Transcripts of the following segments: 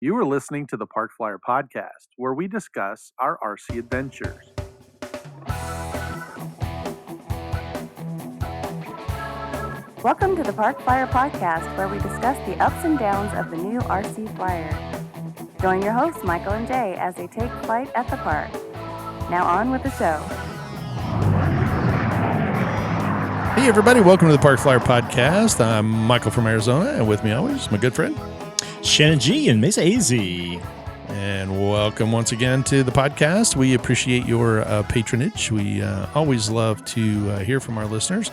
You are listening to the Park Flyer Podcast, where we discuss our RC adventures. Welcome to the Park Flyer Podcast, where we discuss the ups and downs of the new RC Flyer. Join your hosts, Michael and Jay, as they take flight at the park. Now on with the show. Hey, everybody. Welcome to the Park Flyer Podcast. I'm Michael from Arizona, and with me always, my good friend Shannon G and Mesa AZ. And welcome once again to the podcast. We appreciate your patronage. We always love to hear from our listeners.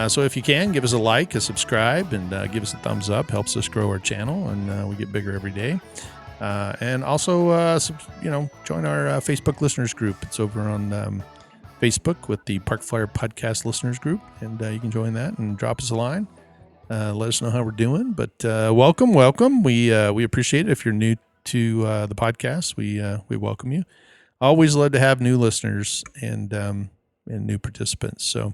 So if you can, give us a like, a subscribe, and give us a thumbs up. Helps us grow our channel, and we get bigger every day. And also, join our Facebook listeners group. It's over on Facebook with the Park Flyer Podcast listeners group, and you can join that and drop us a line. Let us know how we're doing. But welcome. We appreciate it. If you're new to the podcast, we welcome you. Always love to have new listeners and new participants. So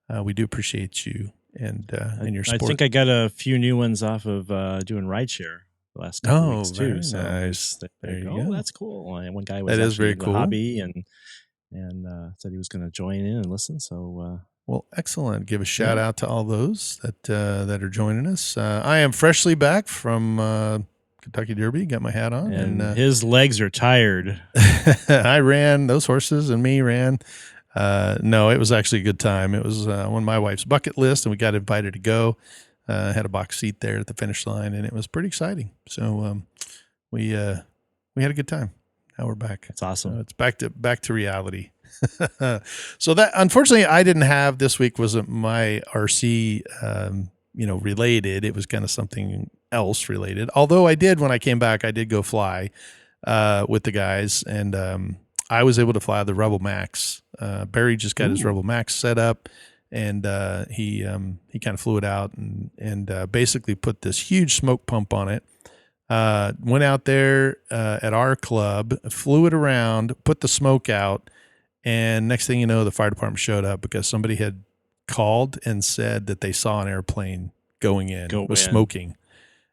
we do appreciate you and your support. I think I got a few new ones off of doing rideshare the last couple weeks too. Very so nice. There you go. That's cool. And one guy was that is very cool. Hobby and said he was going to join in and listen. So. Well, excellent. Give a shout out to all those that are joining us. I am freshly back from Kentucky Derby. Got my hat on. And his legs are tired. I ran. Those horses and me ran. No, it was actually a good time. It was on my wife's bucket list, and we got invited to go. Had a box seat there at the finish line, and it was pretty exciting. So we had a good time. Now we're back. That's awesome. So it's back to reality. So that, unfortunately, I didn't have this week. Wasn't my RC related. It was kind of something else related. Although I did, when I came back, I did go fly with the guys, and I was able to fly the Rebel Max. Barry just got his Rebel Max set up, and he kind of flew it out and basically put this huge smoke pump on it. Went out there at our club, flew it around, put the smoke out. And next thing you know, the fire department showed up because somebody had called and said that they saw an airplane going in, smoking.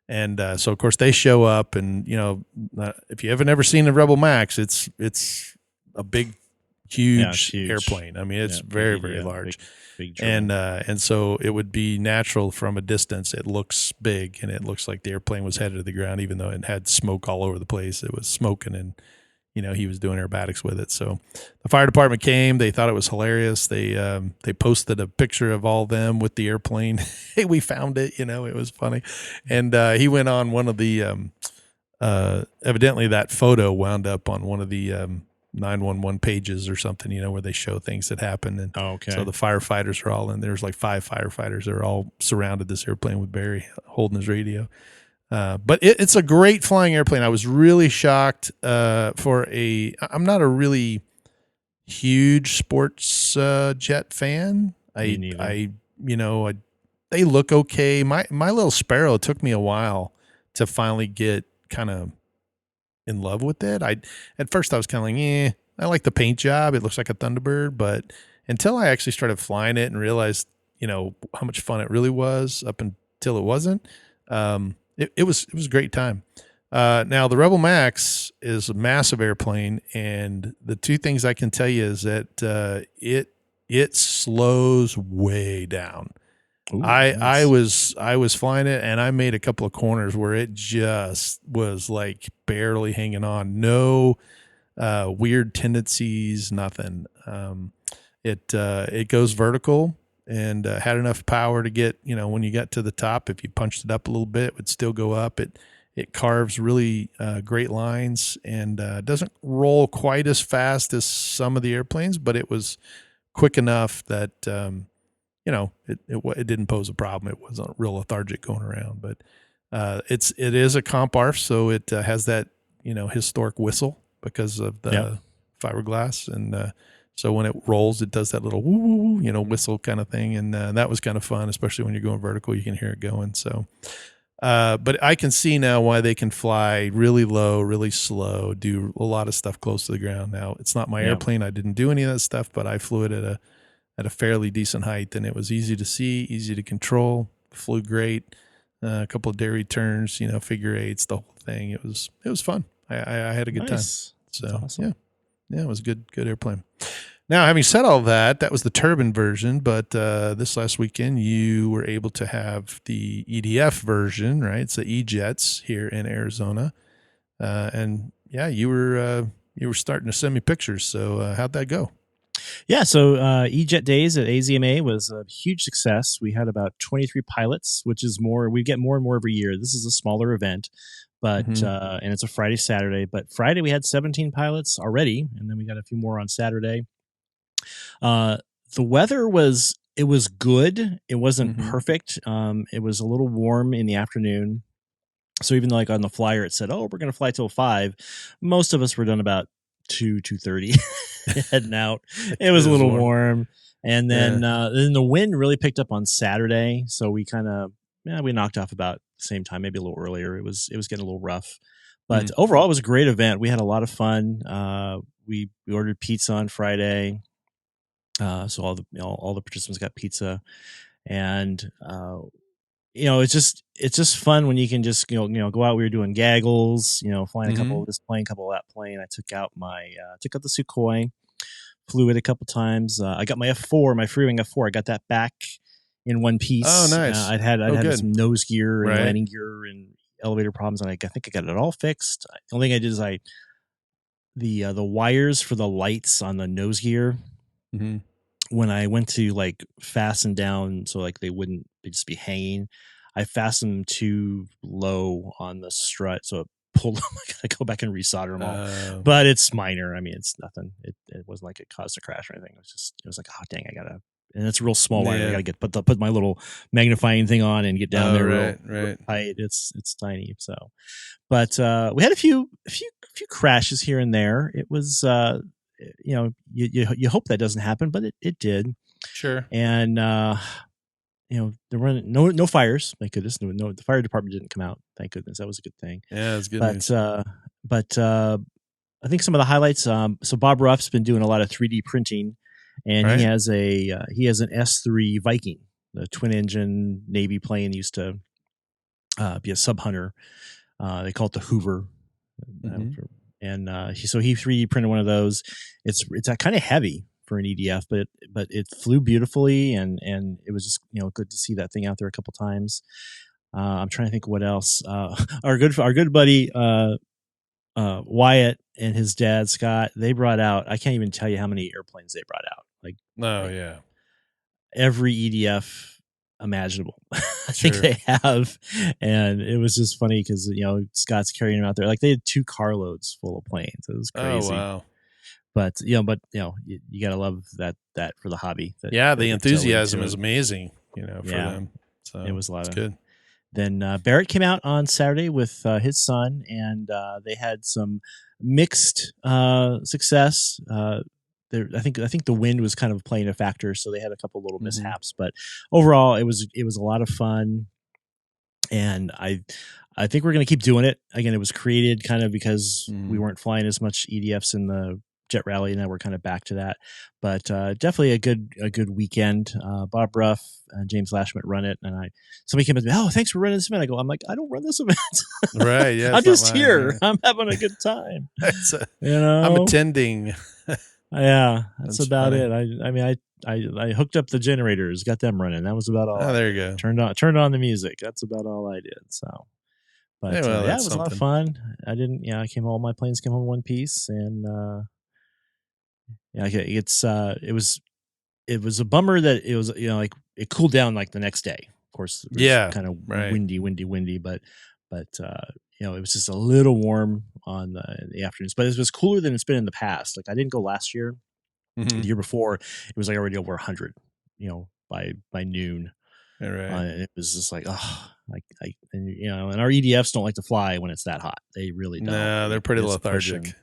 And so, of course, they show up. And, if you haven't ever seen a Rebel Max, it's a big, huge airplane. I mean, it's very, very large. Big and so it would be natural from a distance. It looks big, and it looks like the airplane was headed to the ground, even though it had smoke all over the place. It was smoking, and he was doing aerobatics with it. So the fire department came. They thought it was hilarious. They posted a picture of all of them with the airplane. Hey, we found it. It was funny. And he went on one of the evidently that photo wound up on one of the 911 pages or something, where they show things that happen. And so the firefighters are all in. There's like 5 firefighters that are all surrounded this airplane with Barry holding his radio. But it's a great flying airplane. I was really shocked I'm not a really huge sports jet fan. They look okay. My little Sparrow took me a while to finally get kind of in love with it. At first I was kind of like, I like the paint job. It looks like a Thunderbird, but until I actually started flying it and realized, how much fun it really was up until it wasn't, It was a great time. Now the Rebel Max is a massive airplane, and the two things I can tell you is that it slows way down. Ooh, I was flying it, and I made a couple of corners where it just was like barely hanging on. No weird tendencies, nothing. It goes vertical. And had enough power to get, when you got to the top, if you punched it up a little bit, it would still go up. It carves really great lines, and doesn't roll quite as fast as some of the airplanes, but it was quick enough that, it didn't pose a problem. It wasn't real lethargic going around, but it is a comp ARF, so it has that, historic whistle because of the fiberglass, and so when it rolls, it does that little woo, whistle kind of thing. And that was kind of fun, especially when you're going vertical, you can hear it going. So, but I can see now why they can fly really low, really slow, do a lot of stuff close to the ground. Now, it's not my airplane. I didn't do any of that stuff, but I flew it at a fairly decent height, and it was easy to see, easy to control, flew great. a couple of dairy turns, figure eights, the whole thing. It was fun. I had a good time. Nice. So That's awesome. yeah, it was good airplane. Now, having said all that was the turbine version, but this last weekend you were able to have the EDF version, right? It's the E-Jets here in Arizona, and yeah, you were starting to send me pictures. So how'd that go? Yeah, so E-Jet Days at AZMA was a huge success. We had about 23 pilots, which is more. We get more and more every year. This is a smaller event, but and it's a Friday, Saturday. But Friday we had 17 pilots already, and then we got a few more on Saturday. The weather was good. It wasn't perfect. It was a little warm in the afternoon. So even though like on the flyer it said, "Oh, we're going to fly till 5," most of us were done about 2:30 heading out. It was a little warm. And then then the wind really picked up on Saturday, so we kind of we knocked off about the same time, maybe a little earlier. It was getting a little rough. But overall it was a great event. We had a lot of fun. We ordered pizza on Friday. So all the participants got pizza, and it's just fun when you can just go out. We were doing gaggles, flying a couple of this plane, couple of that plane. I took out the Sukhoi, flew it a couple times. I got my F4, my Freewing F4. I got that back in one piece. Oh, nice. I'd had some nose gear and right. landing gear and elevator problems, and I think I got it all fixed. The only thing I did is the wires for the lights on the nose gear. When I went to like fasten down so like they wouldn't just be hanging, I fastened them too low on the strut, so it pulled them. I gotta go back and resolder them all. But it's minor. I mean, it's nothing. It wasn't like it caused a crash or anything. It was like, oh dang, I gotta. And it's a real small wire. I gotta put my little magnifying thing on and get down there real tight. It's tiny. So, but we had a few crashes here and there. It was you hope that doesn't happen, but it did. Sure. And there were no fires. Thank goodness. No, the fire department didn't come out. Thank goodness. That was a good thing. Yeah, it's good news. But I think some of the highlights. So Bob Ruff's been doing a lot of 3D printing, and he has an S3 Viking, the twin engine Navy plane. Used to be a sub hunter. They call it the Hoover. And he 3D printed one of those. It's kind of heavy for an EDF, but it flew beautifully, and it was just good to see that thing out there a couple times. I'm trying to think what else. Our good buddy Wyatt and his dad Scott, they brought out, I can't even tell you how many airplanes they brought out. Every EDF imaginable. I think they have, and it was just funny because Scott's carrying them out there like they had 2 carloads full of planes. It was crazy. Oh wow! But you gotta love that for the hobby. The enthusiasm is amazing. For them. So it was a lot of good. Then Barrett came out on Saturday with his son, and they had some mixed success. I think the wind was kind of playing a factor, so they had a couple little mishaps. But overall, it was a lot of fun, and I think we're going to keep doing it. Again, it was created kind of because we weren't flying as much EDFs in the Jet Rally, and now we're kind of back to that. But definitely a good weekend. Bob Ruff and James Lashman run it, and somebody came up to me, "Oh, thanks for running this event." I don't run this event. Right? Yeah, I'm just here. Yeah. I'm having a good time. I'm attending. Yeah, that's about funny. It. I mean, I hooked up the generators, got them running. That was about all. Oh, there you go. Turned on the music. That's about all I did. So, but it was a lot of fun. I my planes came home in one piece, and it was a bummer that it was like it cooled down like the next day. Of course, it was kind of windy, but it was just a little warm on the afternoons, but it was cooler than it's been in the past. Like I didn't go last year. The year before, it was like already over 100, by noon. Right. And it was just like, and our EDFs don't like to fly when it's that hot. They really don't. No, they're pretty lethargic.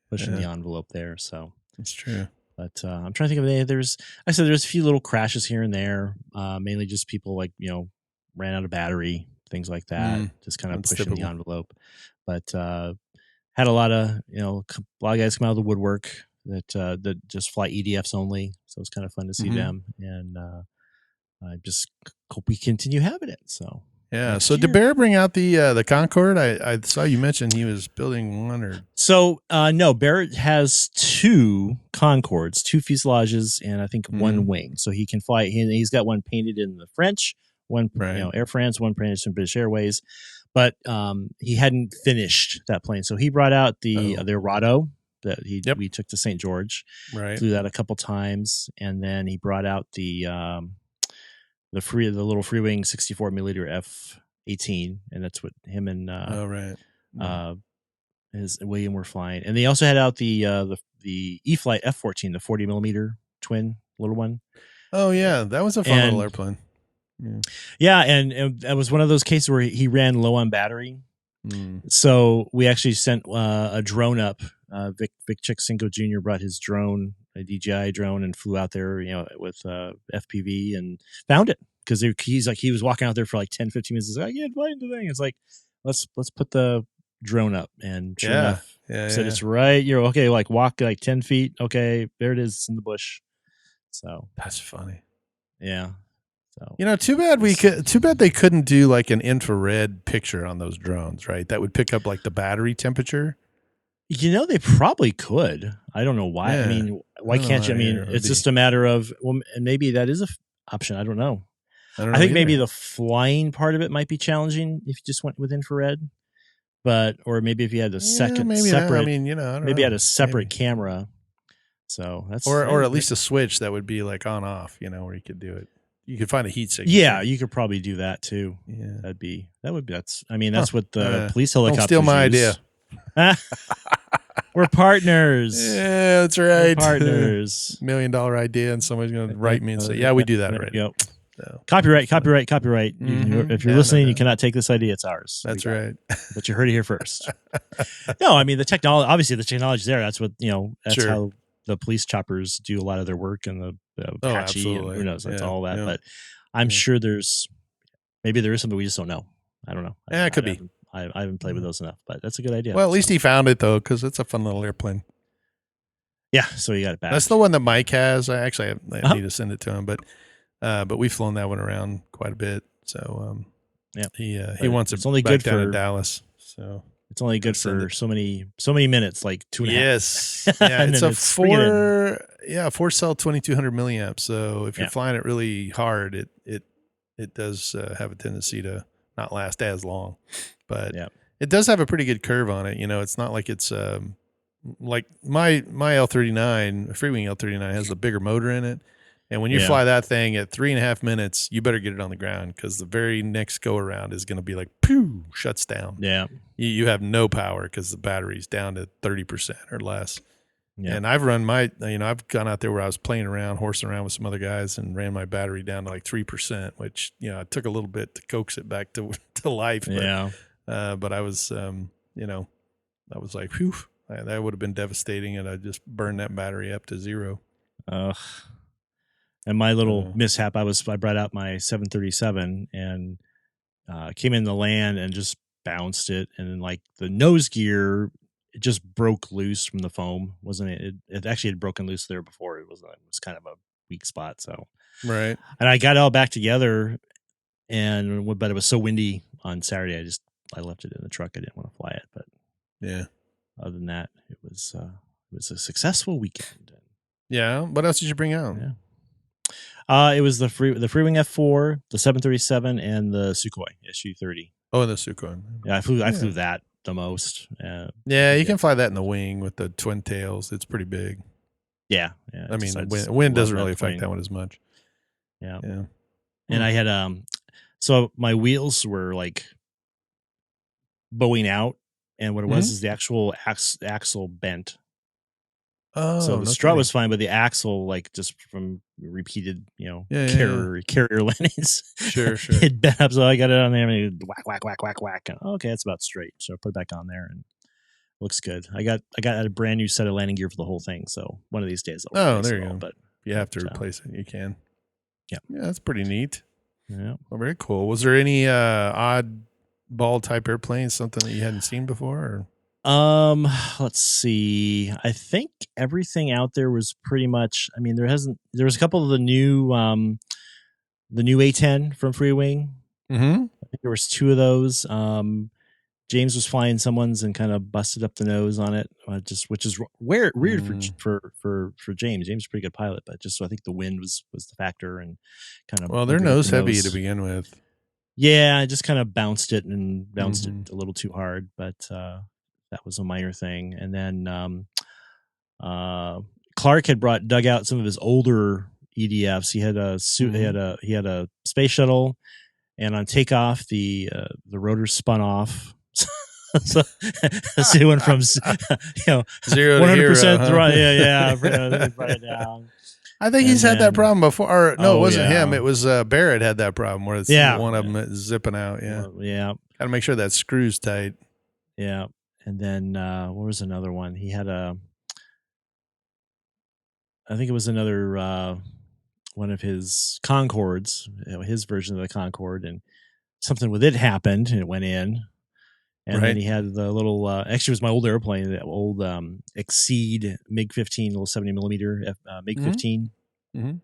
Pushing the envelope there. So that's true. But I'm trying to think of there's a few little crashes here and there, mainly just people ran out of battery, things like that, just kind of pushing the envelope. But had a lot of guys come out of the woodwork that just fly EDFs only, so it's kind of fun to see them, and I just hope we continue having it. So Yeah. next So did year. Bear bring out the Concorde? I saw you mentioned he was building one or. So no, Barrett has 2 Concords, 2 fuselages, and I think 1 wing. So he can fly. He's got one painted in the French, one Right. Air France, one painted in British Airways, but he hadn't finished that plane. So he brought out the Arado that we took to St. George, Right. flew that a couple times, and then he brought out the little free wing 64 millimeter F-18, and that's what him and his William were flying. And they also had out the E-flite F-14, the 40 millimeter twin little one. Oh yeah, that was a fun little airplane. Yeah, and that was one of those cases where he ran low on battery. So we actually sent a drone up. Vic Chick-Cinco Jr. brought his drone, a DJI drone, and flew out there, with FPV and found it because he was walking out there for like 10, 15 minutes. He's like, I can't find the thing. It's like, let's put the drone up, and sure enough, said it's right. You're okay. Like walk like 10 feet. Okay, there it is. It's in the bush. So that's funny. Yeah. So too bad they couldn't do like an infrared picture on those drones, right? That would pick up like the battery temperature. They probably could. I don't know why. Yeah. I mean, why can't you? I mean, it's just a matter of, well, and maybe that is a option. I don't know. I think maybe the flying part of it might be challenging if you just went with infrared, or maybe if you had a separate, maybe had a separate camera. So that's, or at least a switch that would be like on off, where you could do it. You could find a heat signature. Yeah, you could probably do that too. Yeah, that's what the police helicopters don't steal my idea. We're partners. Yeah, that's right. We're partners. $1 million idea, and somebody's going to write me and say, "Yeah, we do that right." Yep. So. Copyright. If you're listening, you cannot take this idea. It's ours. That's right. But you heard it here first. No, I mean the technology. Obviously, the technology's there. That's what That's how the police choppers do a lot of their work, and the Apache, and who knows? That's all that. Yeah. But I'm sure there is something we just don't know. I don't know. Yeah, it could be. I haven't played with those enough, but that's a good idea. Well, at least he found it though, because it's a fun little airplane. Yeah, so you got it back. That's the one that Mike has. I need to send it to him, but we've flown that one around quite a bit. So he wants it. It's only back good down for in Dallas. So it's only good for so many minutes, like 2.5. Yes, yeah, it's a 4-cell 2200 milliamps. So if you're flying it really hard, it does have a tendency to not last as long, but it does have a pretty good curve on it. It's not like it's like my L39 Freewing L39 has a bigger motor in it, and when you fly that thing at 3.5 minutes, you better get it on the ground because the very next go around is going to be like pooh, shuts down. Yeah, you have no power because the battery's down to 30% or less. Yeah. And I've run I've gone out there where I was playing around, horsing around with some other guys, and ran my battery down to like 3%, which it took a little bit to coax it back to life. But I was I was like, whew, that would have been devastating, and I just burned that battery up to zero. And my little mishap, I brought out my 737 and came in the land and just bounced it, and then like the nose gear. It just broke loose from the foam, wasn't it? It actually had broken loose there before. It was kind of a weak spot. So, right. And I got it all back together, but it was so windy on Saturday. I left it in the truck. I didn't want to fly it, but other than that, it was a successful weekend. Yeah. What else did you bring out? It was the Freewing F4, the 737, and the Sukhoi Su-30. Oh, the Sukhoi. Yeah, I flew that the most. You can fly that in the wing with the twin tails. It's pretty big. Yeah. I mean, wind doesn't really affect that one as much. Yeah. And I had so my wheels were like bowing out, and what it was is the actual axle bent. Oh, so the strut was fine, but the axle, like just from repeated, carrier landings, sure, it bent up. So I got it on there and whack. And, okay, that's about straight. So I put it back on there and it looks good. I got a brand new set of landing gear for the whole thing. So one of these days, there you go. But you have to replace it. You can. Yeah, that's pretty neat. Yeah, well, very cool. Was there any odd ball type airplanes, something that you hadn't seen before? Or? Let's see. I think everything out there was pretty much. I mean, there was a couple of the new A10 from Freewing. Mm-hmm. There was 2 of those. James was flying someone's and kind of busted up the nose on it, which is weird for James. James is a pretty good pilot, but just so I think the wind was the factor and kind of. Well, they're nose heavy to begin with. Yeah, I just kind of bounced it a little too hard, but that was a minor thing. And then Clark had dug out some of his older EDFs. He had a suit. He had a space shuttle, and on takeoff, the rotors spun off. So he went from 0 to 100% hero, yeah, brought it down. I think he's had that problem before. Or, no, it wasn't him. It was Barrett had that problem where one of them is zipping out. Yeah, Got to make sure that screw's tight. Yeah, and then what was another one? He had I think it was another one of his Concords, his version of the Concorde, and something with it happened and it went in. And then he had the little, actually it was my old airplane, that old Exceed MiG-15, little 70 millimeter MiG-15. Mm-hmm.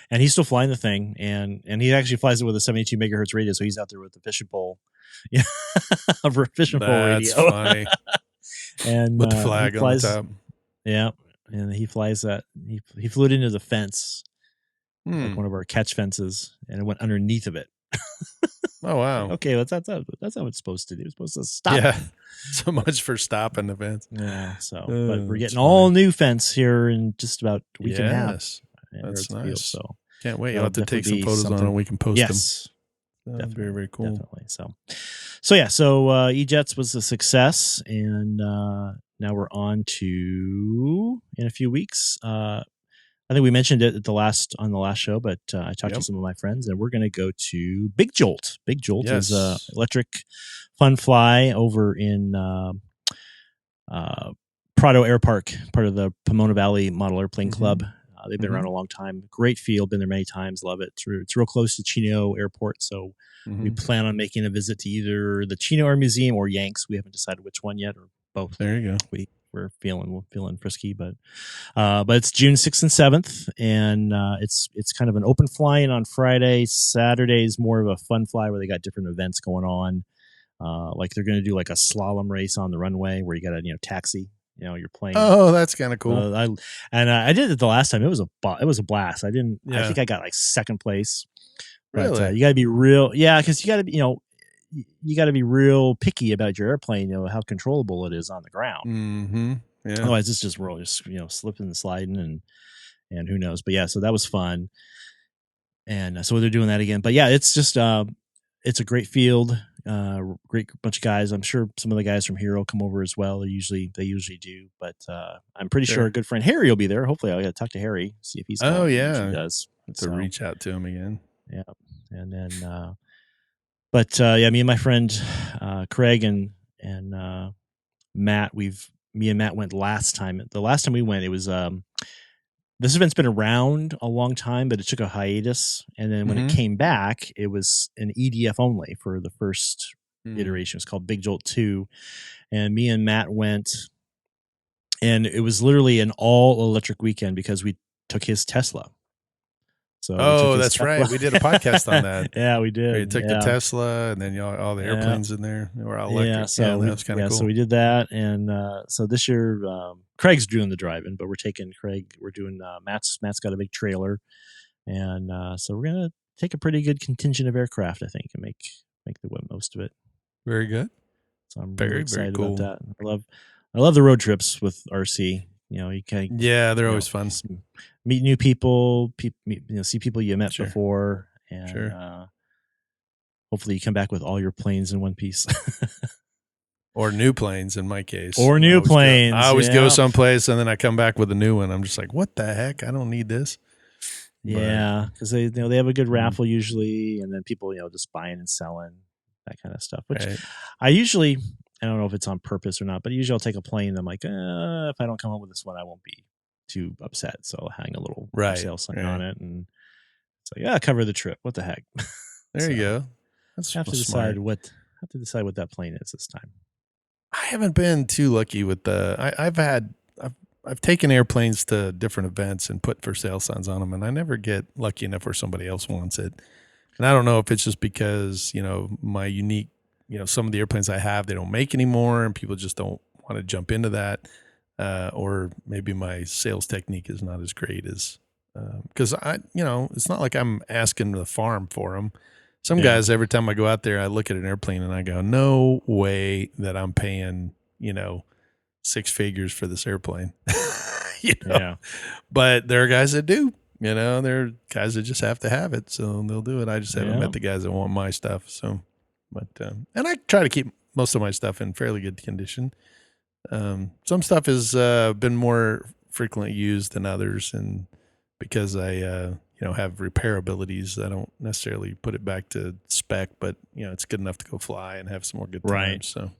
And he's still flying the thing. And he actually flies it with a 72 megahertz radio. So he's out there with the fishing pole. Yeah. A fishing pole radio. That's funny. And with the flag on the top. Yeah. And he flies that. He flew it into the fence, like one of our catch fences, and it went underneath of it. Oh wow! Okay, well, that's how it's supposed to do. It's supposed to stop. Yeah, so much for stopping the fence. Yeah, so but we're getting all new fence here in just about a week and a half. That's nice. Field, so can't wait. You'll have to take some photos on and we can post them. Definitely, very, very cool. Definitely. So E-Jets was a success, and now we're on to in a few weeks. I think we mentioned it on the last show, but I talked to some of my friends, and we're going to go to Big Jolt. Big Jolt is electric fun fly over in Prado Air Park, part of the Pomona Valley Model Airplane Club. They've been around a long time. Great field, been there many times. Love it. It's real close to Chino Airport, so we plan on making a visit to either the Chino Air Museum or Yanks. We haven't decided which one yet, or both. There you go. We're feeling frisky, but it's June 6th and 7th, and it's kind of an open flying on Friday. Saturday is more of a fun fly where they got different events going on. Like they're going to do like a slalom race on the runway where you got to taxi your plane. Oh, that's kind of cool. I did it the last time. It was a blast. I think I got like second place. Really? But, you got to be real, because you got to be you got to be real picky about your airplane, how controllable it is on the ground. Mm-hmm. Yeah. Otherwise, it's just really slipping and sliding and who knows. But yeah, so that was fun. And so they're doing that again. But yeah, it's just it's a great field, great bunch of guys. I'm sure some of the guys from Hero come over as well. They usually do. But I'm pretty sure a good friend Harry will be there. Hopefully, I got to talk to Harry, see if he's going. Oh yeah, he does. To reach out to him again. Yeah, and then. But me and my friend Craig and Matt, me and Matt went last time. The last time we went, it was this event's been around a long time, but it took a hiatus. And then when it came back, it was an EDF only for the first iteration. It was called Big Jolt 2. And me and Matt went, and it was literally an all electric weekend because we took his Tesla. So that's right. We did a podcast on that. Yeah, we did. We took the Tesla, and then all the airplanes in there. They were all electric. That was kind of cool. So we did that, and so this year Craig's doing the driving, but we're taking Craig. We're doing Matt's got a big trailer, and so we're gonna take a pretty good contingent of aircraft, I think, and make the most of it. Very good. So I'm very excited about that. I love the road trips with RC. You kind of they're always fun. Meet new people, see people you met before, and hopefully you come back with all your planes in one piece. Or new planes in my case. Or new planes. I always go someplace and then I come back with a new one. I'm just like, what the heck? I don't need this. Yeah, because they have a good raffle usually, and then people just buying and selling, that kind of stuff. Which I don't know if it's on purpose or not, but usually I'll take a plane. And I'm like, if I don't come home with this one, I won't be too upset. So I'll hang a little sale sign on it, and it's like, cover the trip. What the heck? There you go. That's have to decide what that plane is this time. I haven't been too lucky with I've taken airplanes to different events and put for sale signs on them, and I never get lucky enough where somebody else wants it. And I don't know if it's just because, my unique, some of the airplanes I have, they don't make anymore and people just don't want to jump into that. Or maybe my sales technique is not as great as, because it's not like I'm asking the farm for them. Some guys, every time I go out there, I look at an airplane and I go, no way that I'm paying, 6 figures for this airplane. Yeah. But there are guys that do. There are guys that just have to have it, so they'll do it. I just haven't met the guys that want my stuff. So, but and I try to keep most of my stuff in fairly good condition. Some stuff has been more frequently used than others, and because I have repair abilities, I don't necessarily put it back to spec, but it's good enough to go fly and have some more good times. Right.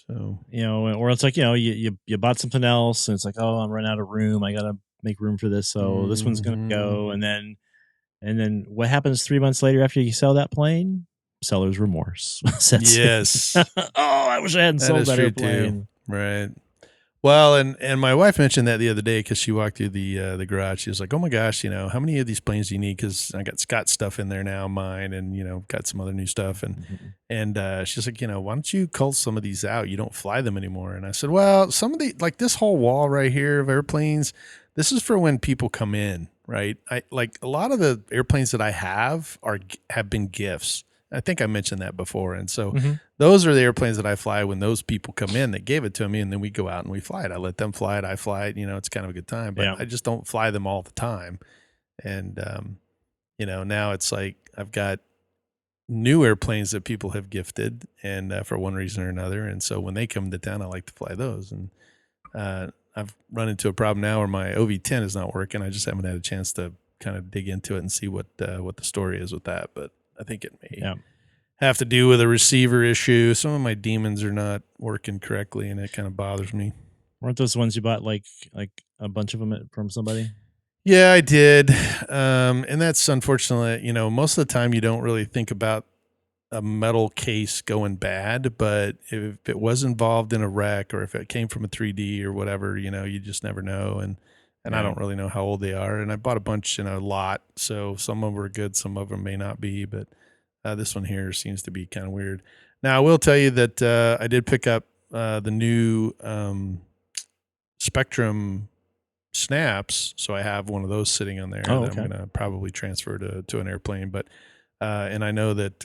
So, or it's like you bought something else, and it's like, oh, I'm running out of room. I gotta make room for this, so this one's gonna go, and then what happens 3 months later after you sell that plane? Seller's remorse. Yes. Oh, I wish I hadn't sold that airplane. Right. Well, and my wife mentioned that the other day because she walked through the garage. She was like, "Oh my gosh, how many of these planes do you need?" Because I got Scott's stuff in there now, mine, and got some other new stuff. And she's like, "Why don't you cull some of these out? You don't fly them anymore." And I said, "Well, some of the this whole wall right here of airplanes, this is for when people come in, right? I like a lot of the airplanes that I have have been gifts." I think I mentioned that before. And so those are the airplanes that I fly when those people come in that gave it to me, and then we go out and we fly it. I let them fly it. I fly it. It's kind of a good time, but I just don't fly them all the time. And, now it's like I've got new airplanes that people have gifted and for one reason or another. And so when they come to town, I like to fly those. And I've run into a problem now where my OV10 is not working. I just haven't had a chance to kind of dig into it and see what the story is with that. But I think it may have to do with a receiver issue. Some of my demons are not working correctly, and it kind of bothers me. Weren't those ones you bought like a bunch of them from somebody? Yeah, I did. And that's unfortunately, most of the time you don't really think about a metal case going bad, but if it was involved in a wreck or if it came from a 3D or whatever, you just never know. And I don't really know how old they are. And I bought a bunch in a lot, so some of them are good, some of them may not be. But this one here seems to be kind of weird. Now, I will tell you that I did pick up the new Spectrum snaps, so I have one of those sitting on there that I'm going to probably transfer to an airplane. But and I know that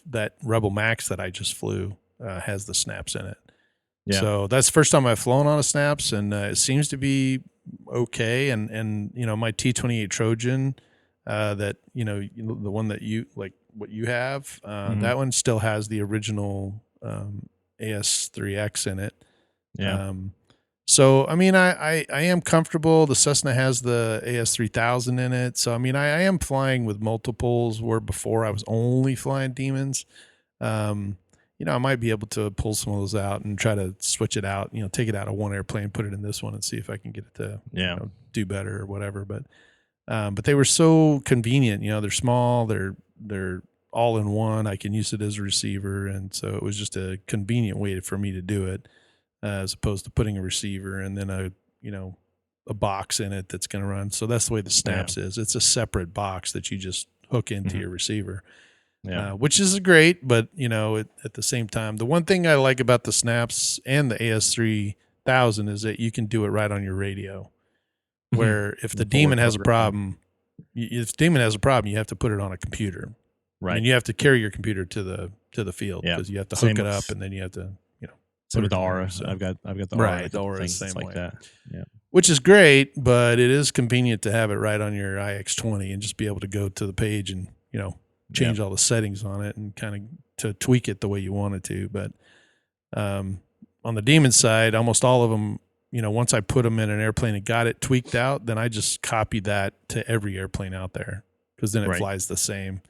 that Rebel Max that I just flew has the snaps in it. Yeah. So that's the first time I've flown on a snaps, and it seems to be okay. And my T-28 Trojan, that the one that you like, what you have, that one still has the original AS3X in it. Yeah. So I mean, I am comfortable. The Cessna has the AS3000 in it, so I mean, I am flying with multiples where before I was only flying demons. I might be able to pull some of those out and try to switch it out, take it out of one airplane, put it in this one and see if I can get it to do better or whatever. But they were so convenient, they're small, they're all in one. I can use it as a receiver. And so it was just a convenient way for me to do it, as opposed to putting a receiver and then a box in it that's going to run. So that's the way the snaps is. It's a separate box that you just hook into your receiver. Which is great, but at the same time, the one thing I like about the snaps and the AS3000 is that you can do it right on your radio. Where if the Demon has a problem, you have to put it on a computer, right? And you have to carry your computer to the field because you have to hook it up, and then you have to same with the Aura. So I've got the Aura. Right, the Aura is the same like way. that. Yeah, which is great, but it is convenient to have it right on your iX20 and just be able to go to the page and change all the settings on it and kind of to tweak it the way you want it to. But on the Demon side, almost all of them, once I put them in an airplane and got it tweaked out, then I just copied that to every airplane out there because then it flies the same.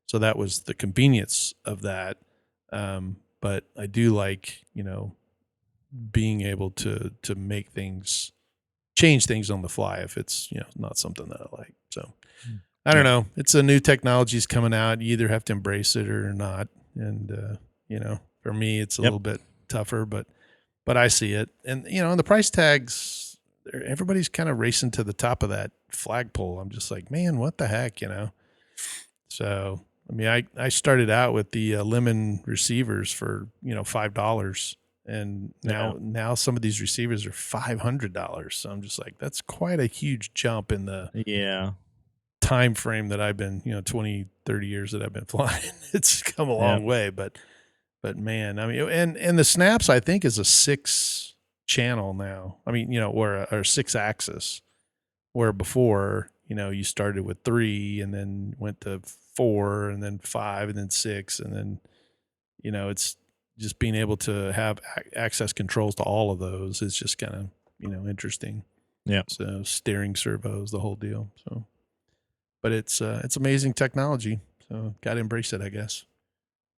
So that was the convenience of that. But I do like, being able to make things, change things on the fly if it's, not something that I like. So I don't know. It's a new technology's coming out. You either have to embrace it or not. And, for me, it's a little bit tougher, but I see it. And, and the price tags, everybody's kind of racing to the top of that flagpole. I'm just like, man, what the heck, So, I mean, I started out with the lemon receivers for, $5. And now some of these receivers are $500. So I'm just like, that's quite a huge jump in the time frame that I've been, 20, 30 years that I've been flying. It's come a long way, but man, I mean, and the snaps, I think, is a 6 channel now. I mean, or 6 axis, where before, you started with 3 and then went to 4 and then 5 and then 6. And then, it's just being able to have access controls to all of those is just kind of, interesting. Yeah. So steering servos, the whole deal. So, but it's amazing technology. So got to embrace it, I guess.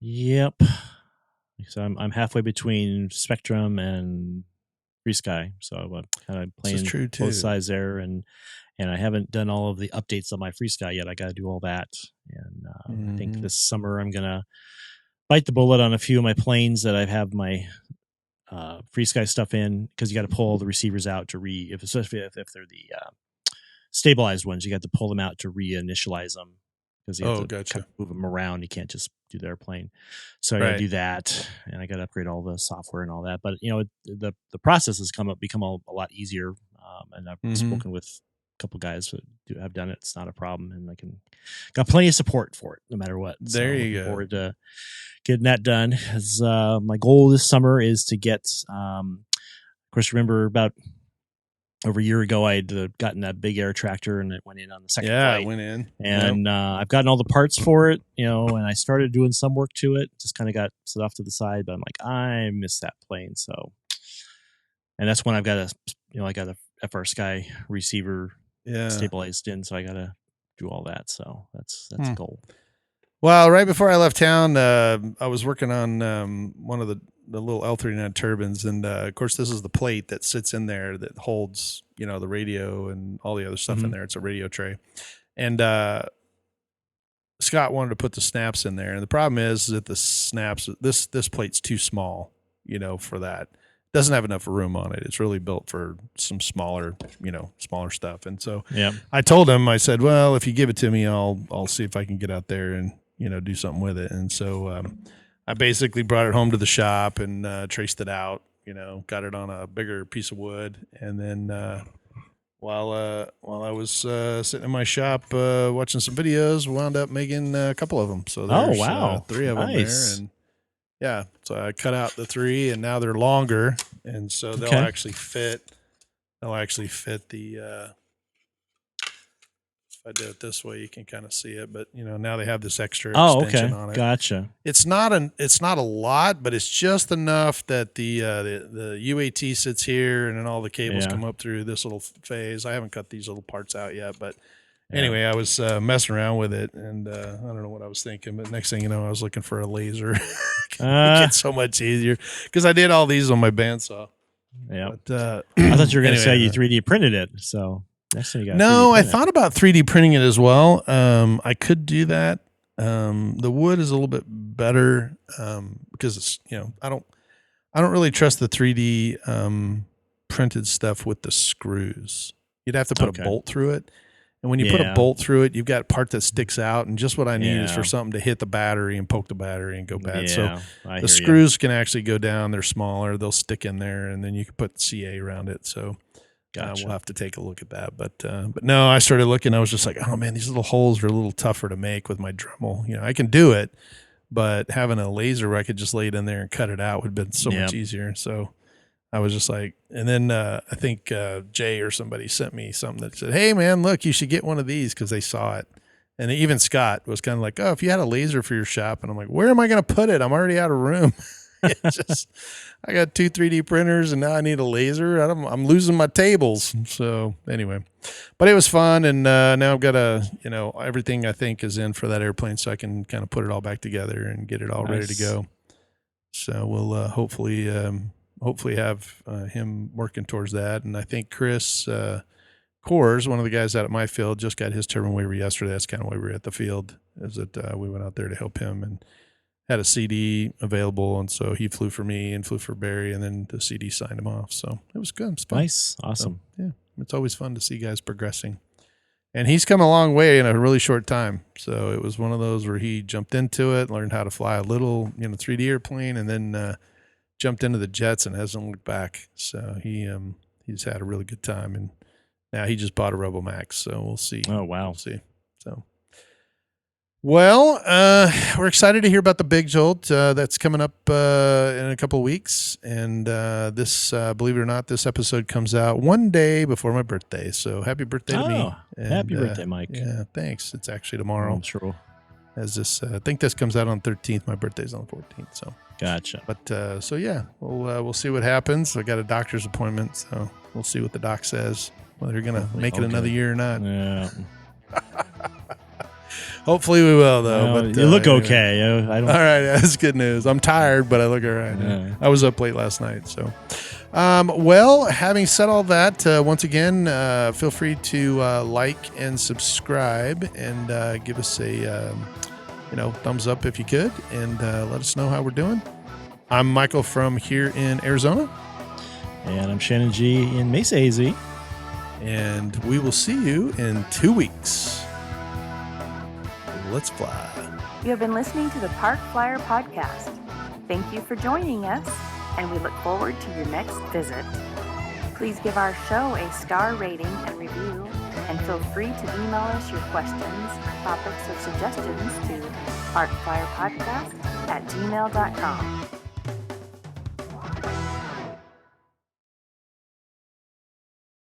Yep. So I'm halfway between Spectrum and Free Sky. So I'm kind of playing both sides there. And I haven't done all of the updates on my Free Sky yet. I got to do all that. And I think this summer I'm going to bite the bullet on a few of my planes that I have my Free Sky stuff in, because you got to pull the receivers out to especially if they're the stabilized ones, you got to pull them out to reinitialize them, because you have to move them around. You can't just do the airplane. So I got to do that, and I got to upgrade all the software and all that. But the process has become a lot easier, and I've spoken with a couple guys who have done it. It's not a problem, and I got plenty of support for it, no matter what. There you go. Forward to getting that done. As my goal this summer is to get, of course, remember about over a year ago, I'd gotten that big air tractor, and it went in on the second flight. It went in. And I've gotten all the parts for it, and I started doing some work to it, just kind of got set off to the side, but I'm like, I miss that plane. So, and that's when I've got I got a FR Sky receiver stabilized in, so I got to do all that. So that's a goal. Well, right before I left town, I was working on one of the little L39 turbines. And, of course, this is the plate that sits in there that holds, the radio and all the other stuff in there. It's a radio tray. And Scott wanted to put the snaps in there. And the problem is that the snaps, this plate's too small, for that. It doesn't have enough room on it. It's really built for some smaller stuff. And so I told him, I said, well, if you give it to me, I'll see if I can get out there and, do something with it. And so I basically brought it home to the shop and traced it out, got it on a bigger piece of wood. And then while I was sitting in my shop watching some videos, wound up making a couple of them. So there's 3 of them there. And so I cut out the 3, and now they're longer. And so they'll actually fit the if I do it this way, you can kind of see it, but now they have this extra extension on it. Gotcha. It's not a lot, but it's just enough that the UAT sits here, and then all the cables come up through this little phase. I haven't cut these little parts out yet, but anyway, I was messing around with it, and I don't know what I was thinking, but next thing you know, I was looking for a laser. It's so much easier because I did all these on my bandsaw. Yeah, I thought you were going to say you 3D printed it, so. No, I thought about 3D printing it as well. I could do that. The wood is a little bit better because it's, I don't really trust the 3D printed stuff with the screws. You'd have to put a bolt through it. And when you put a bolt through it, you've got a part that sticks out, and just what I need is for something to hit the battery and poke the battery and go bad. So the screws can actually go down. They're smaller. They'll stick in there, and then you can put CA around it. So we'll have to take a look at that. But no, I started looking. I was just like, oh, man, these little holes are a little tougher to make with my Dremel. I can do it, but having a laser where I could just lay it in there and cut it out would have been so much easier. So I was just like, and then I think Jay or somebody sent me something that said, hey, man, look, you should get one of these, because they saw it. And even Scott was kind of like, oh, if you had a laser for your shop. And I'm like, where am I going to put it? I'm already out of room. I got 2 3D printers, and now I need a laser. I'm losing my tables. So anyway, but it was fun. And now I've got everything I think is in for that airplane, so I can kind of put it all back together and get it all ready to go. So we'll hopefully have him working towards that. And I think Chris Coors, one of the guys out at my field, just got his turbine waiver yesterday. That's kind of why we were at the field, is that we went out there to help him and had a CD available. And so he flew for me and flew for Barry, and then the CD signed him off. So it was good. It was fun. Nice. Awesome. So, it's always fun to see guys progressing. And he's come a long way in a really short time. So it was one of those where he jumped into it, learned how to fly a little, 3D airplane, and then jumped into the jets and hasn't looked back. So he's had a really good time, and now he just bought a RoboMax. So we'll see. Oh wow, we'll see. So. Well, we're excited to hear about the Big Jolt that's coming up in a couple of weeks. And this, believe it or not, this episode comes out one day before my birthday. So happy birthday to me. And, happy birthday, Mike. Yeah, thanks. It's actually tomorrow. I'm sure. As this, I think this comes out on the 13th. My birthday's on the 14th. So gotcha. But so yeah, we'll see what happens. I got a doctor's appointment, so we'll see what the doc says, whether you're gonna make it another year or not. Yeah. Hopefully we will, though. But you look okay. I don't. All right, that's good news. I'm tired, but I look all right. Yeah. I was up late last night, so. Well, having said all that, once again, feel free to like and subscribe, and give us a thumbs up if you could, and let us know how we're doing. I'm Michael from here in Arizona, and I'm Shannon G in Mesa, AZ, and we will see you in 2 weeks. Let's fly. You have been listening to the Park Flyer Podcast. Thank you for joining us, and we look forward to your next visit. Please give our show a star rating and review, and feel free to email us your questions, topics, or suggestions to parkflyerpodcast@gmail.com.